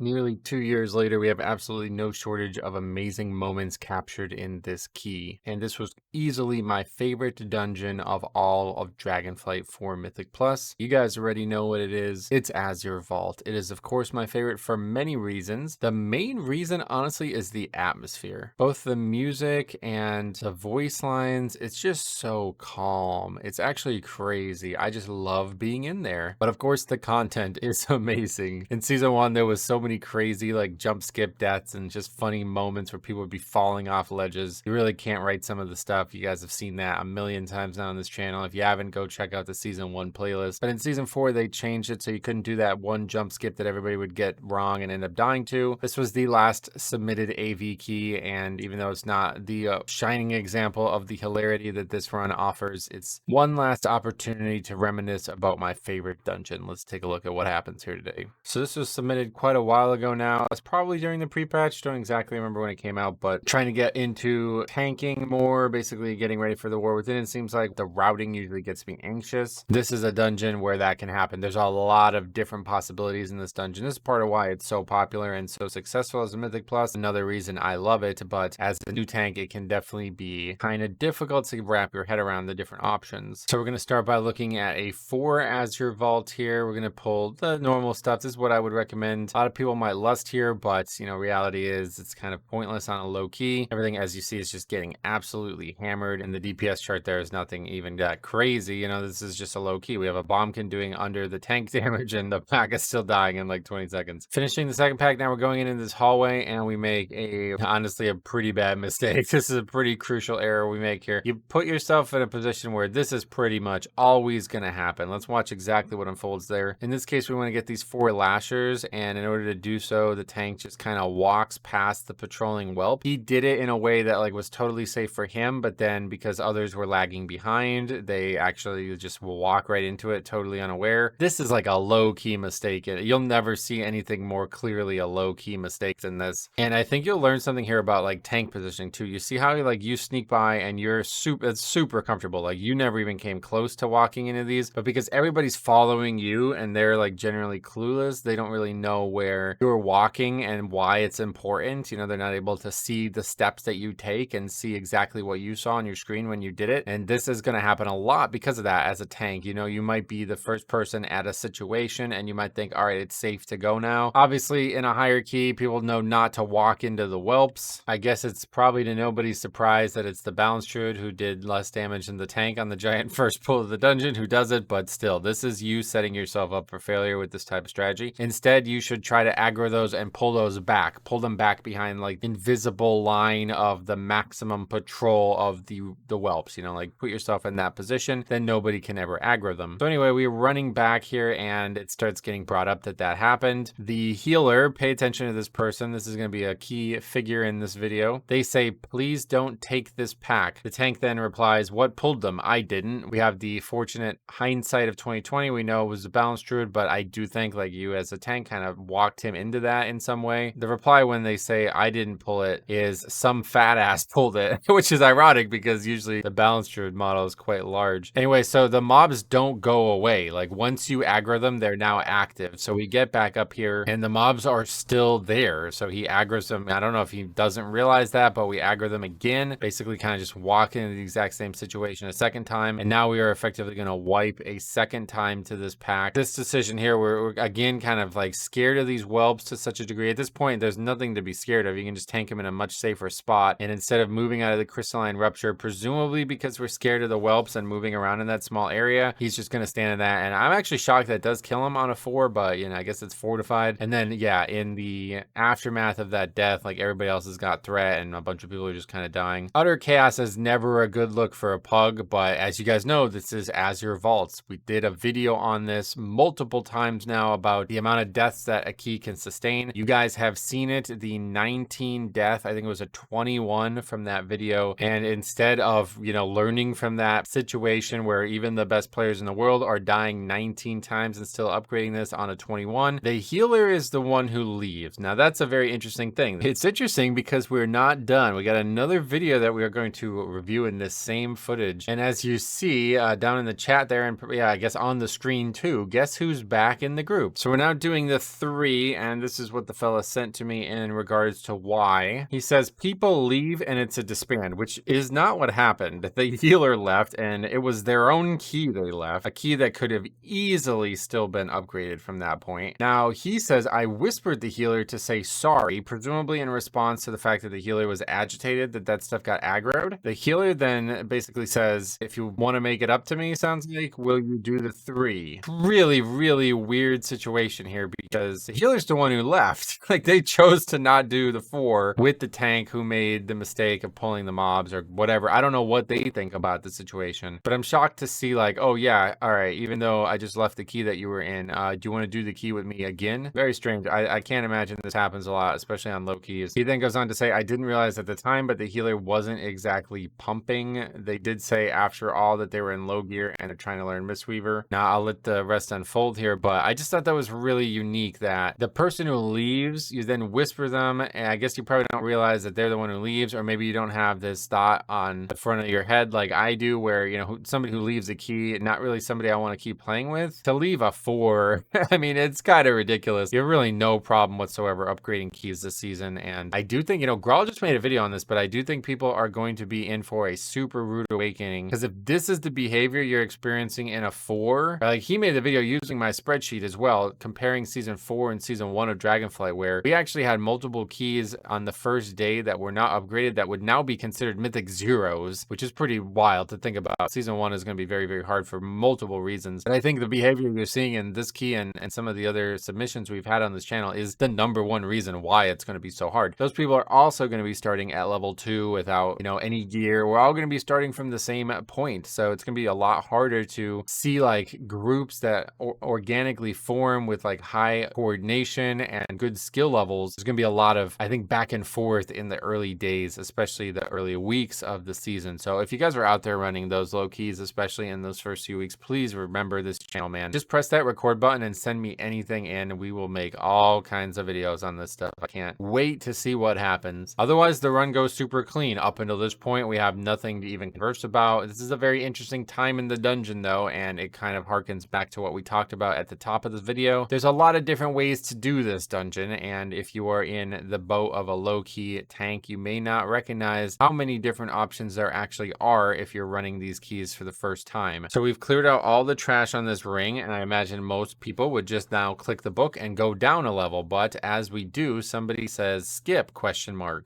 Nearly 2 years later, we have absolutely no shortage of amazing moments captured in this key. And this was easily my favorite dungeon of all of Dragonflight 4 Mythic Plus. You guys already know what it is. It's Azure Vault. It is, of course, my favorite for many reasons. The main reason, honestly, is the atmosphere. Both the music and the voice lines, it's just so calm. It's actually crazy. I just love being in there. But of course, the content is amazing. In Season 1, there was so many crazy like jump skip deaths and just funny moments where people would be falling off ledges. You really can't write some of the stuff. You guys have seen that a million times now on this channel. If you haven't, go check out the Season 1 playlist. But in Season 4, they changed it so you couldn't do that one jump skip that everybody would get wrong and end up dying to. This was the last submitted AV key, and even though it's not the shining example of the hilarity that this run offers, it's one last opportunity to reminisce about my favorite dungeon. Let's take a look at what happens here today. So this was submitted quite a while ago now. It's probably during the pre-patch. Don't exactly remember when it came out, but trying to get into tanking more, basically getting ready for the war within. It seems like the routing usually gets me anxious. This is a dungeon where that can happen. There's a lot of different possibilities in this dungeon. This is part of why it's so popular and so successful as a Mythic Plus. Another reason I love it, but as a new tank, it can definitely be kind of difficult to wrap your head around the different options. So we're going to start by looking at a 4 Azure Vault here. We're going to pull the normal stuff. This is what I would recommend. A lot of people might lust here, but you know, reality is it's kind of pointless on a low key. Everything, as you see, is just getting absolutely hammered, and the DPS chart there is nothing even that crazy. You know, this is just a low key. We have a bombkin doing under the tank damage, and the pack is still dying in like 20 seconds. Finishing the second pack, now we're going in this hallway, and we make honestly a pretty bad mistake. This is a pretty crucial error we make here. You put yourself in a position where this is pretty much always going to happen. Let's watch exactly what unfolds there. In this case, we want to get these 4 lashers, and in order to do so, the tank just kind of walks past the patrolling whelp. He did it in a way that like was totally safe for him, but then because others were lagging behind, they actually just will walk right into it totally unaware. This is like a low-key mistake. You'll never see anything more clearly a low-key mistake than this. And I think you'll learn something here about like tank positioning too. You see how like you sneak by and you're it's super comfortable. Like you never even came close to walking into these, but because everybody's following you and they're like generally clueless, they don't really know where you're walking and why it's important. You know, they're not able to see the steps that you take and see exactly what you saw on your screen when you did it. And this is going to happen a lot because of that. As a tank, you know, you might be the first person at a situation and you might think, all right, it's safe to go now. Obviously, in a higher key, people know not to walk into the whelps. I guess it's probably to nobody's surprise that it's the balance druid who did less damage than the tank on the giant first pull of the dungeon who does it, but still, this is you setting yourself up for failure with this type of strategy. Instead, you should try to aggro those and pull those back. Pull them back behind like invisible line of the maximum patrol of the whelps, you know, like put yourself in that position, then nobody can ever aggro them. So anyway, we're running back here and it starts getting brought up that happened. The healer, pay attention to this person. This is going to be a key figure in this video. They say, please don't take this pack. The tank then replies, what pulled them? I didn't. We have the fortunate hindsight of 2020. We know it was the balance druid, but I do think like you as a tank kind of walked him into that in some way. The reply when they say I didn't pull it is some fat ass pulled it, which is ironic because usually the balance druid model is quite large. Anyway, so the mobs don't go away. Like once you aggro them, they're now active. So we get back up here and the mobs are still there. So he aggroes them. I don't know if he doesn't realize that, but we aggro them again, basically kind of just walk into the exact same situation a second time. And now we are effectively going to wipe a second time to this pack. This decision here, we're again kind of like scared of these whelps to such a degree. At this point, there's nothing to be scared of. You can just tank them in a much safer spot. And instead of moving out of the crystalline rupture, presumably because we're scared of the whelps and moving around in that small area, he's just going to stand in that. And I'm actually shocked that it does kill him on a 4, but you know, I guess it's fortified. And then yeah, in the aftermath of that death, like everybody else has got threat and a bunch of people are just kind of dying. Utter chaos is never a good look for a pug, but as you guys know, this is Azure Vaults. We did a video on this multiple times now about the amount of deaths that a key can sustain. You guys have seen it, the 19 death, I think it was a 21 from that video. And instead of, you know, learning from that situation where even the best players in the world are dying 19 times and still upgrading this on a 21, the healer is the one who leaves. Now that's a very interesting thing. It's interesting because we're not done. We got another video that we are going to review in this same footage. And as you see down in the chat there, and yeah, I guess on the screen too, guess who's back in the group? So we're now doing the 3 key, and this is what the fella sent to me in regards to why. He says, people leave and it's a disband, which is not what happened. The healer left, and it was their own key they left, a key that could have easily still been upgraded from that point. Now, he says, I whispered the healer to say sorry, presumably in response to the fact that the healer was agitated, that stuff got aggroed. The healer then basically says, if you want to make it up to me, sounds like, will you do the 3? Really, really weird situation here, because the healer's the one who left. Like, they chose to not do the 4 with the tank who made the mistake of pulling the mobs or whatever. I don't know what they think about the situation, but I'm shocked to see, like, oh yeah, all right, even though I just left the key that you were in, do you want to do the key with me again? Very strange. I can't imagine this happens a lot, especially on low keys. He then goes on to say, I didn't realize at the time, but the healer wasn't exactly pumping. They did say after all that they were in low gear and they're trying to learn Mistweaver. Now I'll let the rest unfold here, but I just thought that was really unique that the person who leaves, you then whisper them, and I guess you probably don't realize that they're the one who leaves, or maybe you don't have this thought on the front of your head like I do, where, you know, somebody who leaves a key, not really somebody I want to keep playing with. To leave a 4, I mean, it's kind of ridiculous. You have really no problem whatsoever upgrading keys this season, and I do think, you know, Grawl just made a video on this, but I do think people are going to be in for a super rude awakening, because if this is the behavior you're experiencing in a 4, like, he made the video using my spreadsheet as well, comparing season 4 and season 1 of Dragonflight, where we actually had multiple keys on the first day that were not upgraded that would now be considered mythic zeros, which is pretty wild to think about. Season 1 is going to be very, very hard for multiple reasons, and I think the behavior you're seeing in this key and some of the other submissions we've had on this channel is the #1 reason why it's going to be so hard. Those people are also going to be starting at level 2 without, you know, any gear. We're all going to be starting from the same point, so it's going to be a lot harder to see like groups that organically form with like high coordination and good skill levels. There's going to be a lot of, I think, back and forth in the early days, especially the early weeks of the season. So if you guys are out there running those low keys, especially in those first few weeks, please remember this channel, man. Just press that record button and send me anything in, and we will make all kinds of videos on this stuff. I can't wait to see what happens. Otherwise, the run goes super clean. Up until this point, we have nothing to even converse about. This is a very interesting time in the dungeon, though, and it kind of harkens back to what we talked about at the top of the video. There's a lot of different ways to do this dungeon, and if you are in the boat of a low-key tank, you may not recognize how many different options there actually are if you're running these keys for the first time. So we've cleared out all the trash on this ring, and I imagine most people would just now click the book and go down a level, but as we do, somebody says skip ?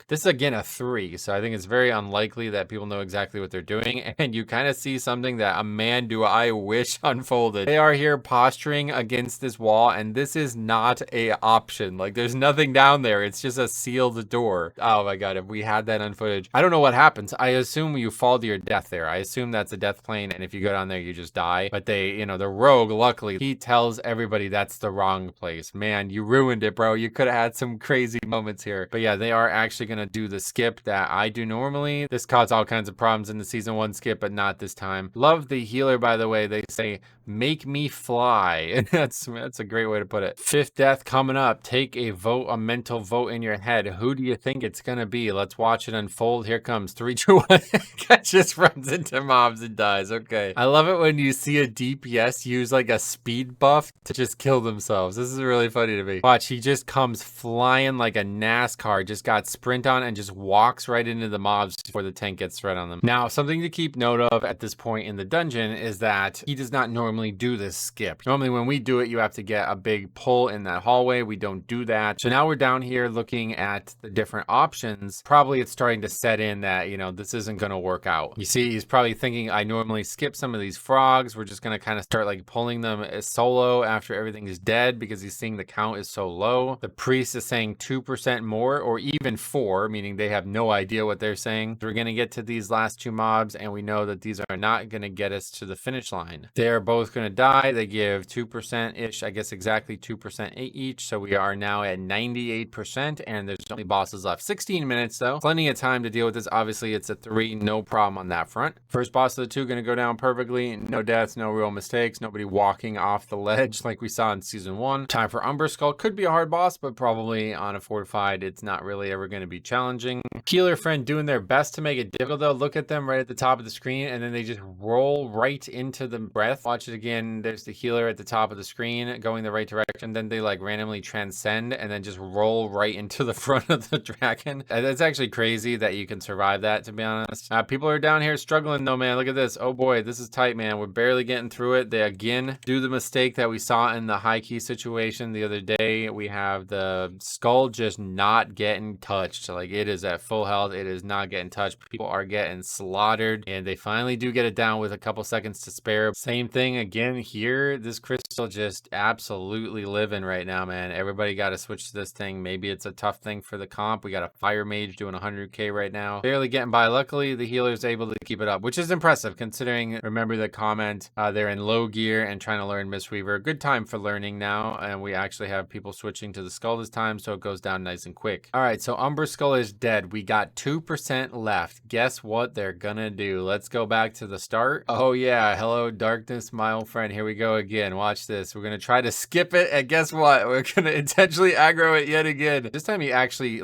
This is again a 3, so I think it's very unlikely that people know exactly what they're doing, and you kind of see something that, a man do I wish unfolded. They are here posturing against this wall, and this is not a option. Like, there's nothing down there. It's just a sealed door. Oh my god, if we had that on footage. I don't know what happens. I assume you fall to your death there. I assume that's a death plane, and if you go down there, you just die. But they, you know, the rogue, luckily, he tells everybody that's the wrong place. Man, you ruined it, bro. You could have had some crazy moments here. But yeah, they are actually going to do the skip that I do normally. This caused all kinds of problems in the season 1 skip, but not this time. Love the healer, by the way. They say, make me fly. That's a great way to put it. 5th death coming up. Take a vote, a mental vote in your head. Who do you think it's going to be? Let's watch it unfold. Here comes 3, 2, 1. Cat just runs into mobs and dies. Okay. I love it when you see a DPS use like a speed buff to just kill themselves. This is really funny to me. Watch, he just comes flying like a NASCAR, just got sprint on and just walks right into the mobs before the tank gets threat on them. Now, something to keep note of at this point in the dungeon is that he does not normally do this skip. Normally when we do it, you have to get a big pull in that hallway. We don't do that. So now we're down here looking at the different options. Probably it's starting to set in that, you know, this isn't going to work out. You see, he's probably thinking, I normally skip some of these frogs. We're just going to kind of start like pulling them as solo after everything is dead, because he's seeing the count is so low. The priest is saying 2% more, or even 4, meaning they have no idea what they're saying. So we're going to get to these last 2 mobs, and we know that these are not going to get us to the finish line. They're both going to die. They give 2%-ish, I guess exactly 2% each. So we are now at 98%, and there's only bosses left. 16 minutes though. Plenty of time to deal with this. Obviously, it's a 3, no problem on that front. First boss of the 2 going to go down perfectly. No deaths, no real mistakes, nobody walking off the ledge like we saw in season 1. Time for Umber Skull. Could be a hard boss, but probably on a fortified, it's not really ever going to be challenging. Healer friend doing their best to make it difficult though. Look at them right at the top of the screen, and then they just roll right into the breath. Watch it again. There's the healer at the top of the screen going the right direction. Then they like randomly transcend and then just roll right into the front of the dragon. It's actually crazy that you can survive that, to be honest. People are down here struggling though, man. Look at this. Oh boy, this is tight, man. We're barely getting through it. They again do the mistake that we saw in the high key situation the other day. We have the skull just not getting touched. Like, it is at full health. It is not getting touched. People are getting slaughtered, and they finally do get it down with a couple seconds to spare. Same thing again here. This crystal just absolutely living right now, man. Everybody got to switch to this thing. Maybe it's a tough thing for the comp. We got a fire mage doing 100k right now, barely getting by. Luckily, the healer's able to keep it up, which is impressive considering, remember the comment, they're in low gear and trying to learn Mistweaver. Good time for learning now, and we actually have people switching to the skull this time, so it goes down nice and quick. All right, so Umber Skull is dead. We got 2% left. Guess what they're gonna do? Let's go back to the start. Oh yeah, hello darkness, my old friend. Here we go again. Watch this. We're gonna try to skip it, and guess what? We're gonna intentionally aggro it yet again. This time he actually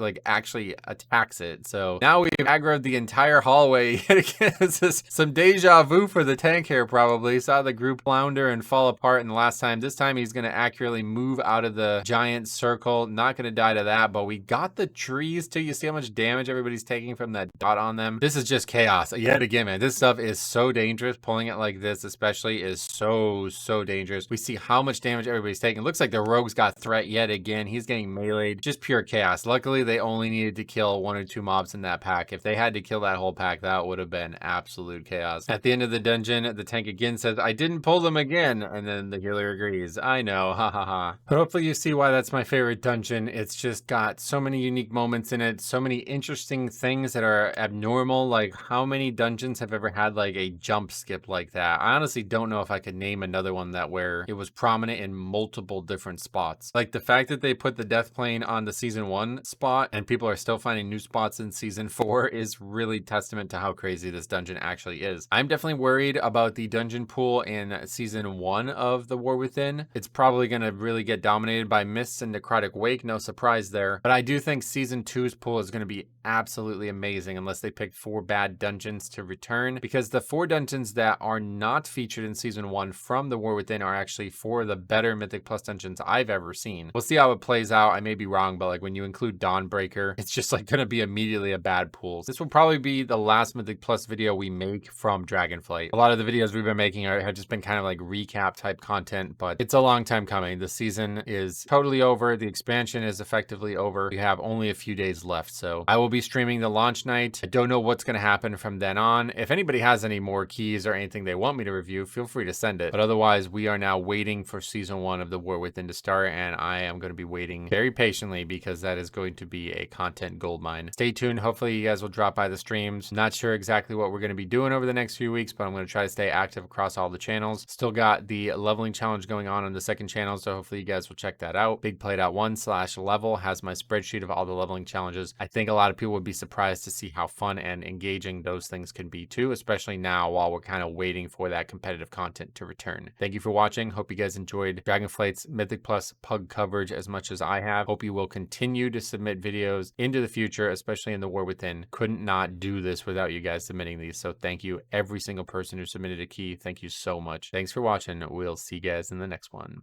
attacks it. So now we've aggroed the entire hallway yet again. This is some deja vu for the tank here, probably. Saw the group flounder and fall apart in the last time. This time he's gonna accurately move out of the giant circle. Not gonna die to that, but we got the trees too. You see how much damage everybody's taking from that dot on them? This is just chaos yet again, man. This stuff is so dangerous. Pulling it like this especially is so dangerous. We see how much damage everybody's taking. Looks like the rogue's got threat yet again. He's getting meleeed. Just pure chaos. Luckily, they only needed to kill 1 or 2 mobs in that pack. If they had to kill that whole pack, that would have been absolute chaos. At the end of the dungeon, the tank again says, I didn't pull them again. And then the healer agrees. I know, ha ha ha. But hopefully you see why that's my favorite dungeon. It's just got so many unique moments in it, so many interesting things that are abnormal. Like, how many dungeons have ever had like a jump skip like that? I honestly don't know if I could name another one that where it was prominent in multiple different spots. Like the fact that they put the death plane on the season 1 spot and people are still finding new spots in season 4 is really testament to how crazy this dungeon actually is. I'm definitely worried about the dungeon pool in season 1 of the War Within. It's probably going to really get dominated by Mists and Necrotic Wake, no surprise there. But I do think season 2's pool is going to be absolutely amazing unless they pick 4 bad dungeons to return, because the 4 dungeons that are not featured in season 1 from the War Within are actually 4 of the better Mythic Plus dungeons I've ever seen. We'll see how it plays out. I may be wrong, but like when you include Dawnbreaker, it's just like going to be immediately a bad pool. This will probably be the last Mythic Plus video we make from Dragonflight. A lot of the videos we've been making have just been kind of like recap type content, but it's a long time coming. The season is totally over. The expansion is effectively over. We have only a few days left, so I will be streaming the launch night. I don't know what's going to happen from then on. If anybody has any more keys or anything they want me to review, feel free to send it. But otherwise, we are now waiting for season 1 of the War Within to start, and I am going to be waiting very patiently because that is going to be a content goldmine. Stay tuned. Hopefully you guys will drop by the streams. Not sure exactly what we're going to be doing over the next few weeks, but I'm going to try to stay active across all the channels. Still got the leveling challenge going on the second channel, so hopefully you guys will check that out. BigPlayed1/level has my spreadsheet of all the leveling challenges. I think a lot of people would be surprised to see how fun and engaging those things can be too, especially now while we're kind of waiting for that competitive content to return. Thank you for watching. Hope you guys enjoyed Dragonflight's Mythic Plus pug coverage as much as I have. Hope you will continue to submit videos into the future, especially in the War Within. Couldn't not do this without you guys submitting these, so thank you every single person who submitted a key. Thank you so much. Thanks for watching. We'll see you guys in the next one.